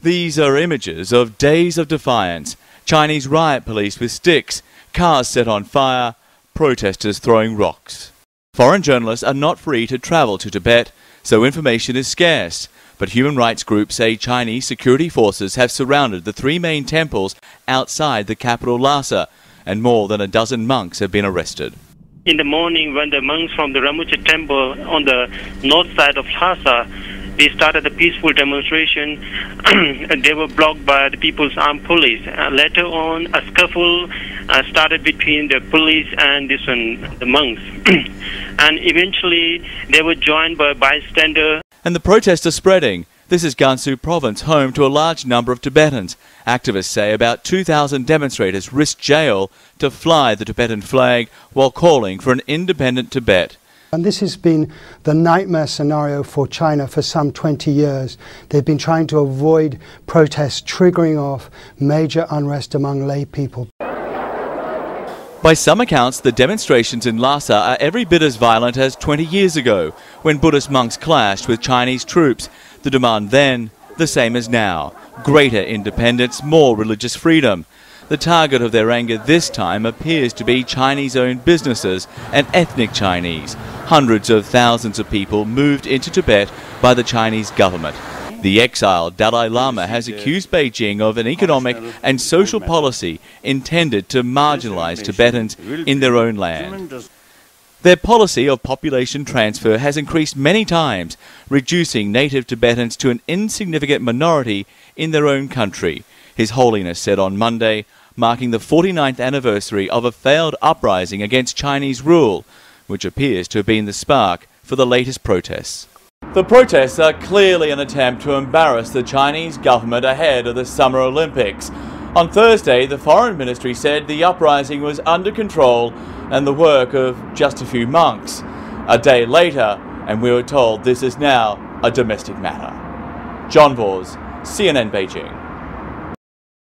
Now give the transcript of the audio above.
These are images of days of defiance, Chinese riot police with sticks, cars set on fire, protesters throwing rocks. Foreign journalists are not free to travel to Tibet, so information is scarce. But human rights groups say Chinese security forces have surrounded the three main temples outside the capital Lhasa, and more than a dozen monks have been arrested. In the morning, when the monks from the Rinpoche temple on the north side of Lhasa, they started a peaceful demonstration, and they were blocked by the People's Armed Police. Later on, a scuffle started between the police and the monks. And eventually, they were joined by bystanders. And the protests are spreading. This is Gansu province, home to a large number of Tibetans. Activists say about 2,000 demonstrators risked jail to fly the Tibetan flag while calling for an independent Tibet. And this has been the nightmare scenario for China for some 20 years. They've been trying to avoid protests triggering off major unrest among lay people. By some accounts, the demonstrations in Lhasa are every bit as violent as 20 years ago, when Buddhist monks clashed with Chinese troops. The demand then, the same as now: greater independence, more religious freedom. The target of their anger this time appears to be Chinese-owned businesses and ethnic Chinese. Hundreds of thousands of people moved into Tibet by the Chinese government. The exiled Dalai Lama has accused Beijing of an economic and social policy intended to marginalize Tibetans in their own land. Their policy of population transfer has increased many times, reducing native Tibetans to an insignificant minority in their own country, His Holiness said on Monday, marking the 49th anniversary of a failed uprising against Chinese rule, which appears to have been the spark for the latest protests. The protests are clearly an attempt to embarrass the Chinese government ahead of the Summer Olympics. On Thursday, the Foreign Ministry said the uprising was under control and the work of just a few monks. A day later, and we were told this is now a domestic matter. John Vos, CNN Beijing.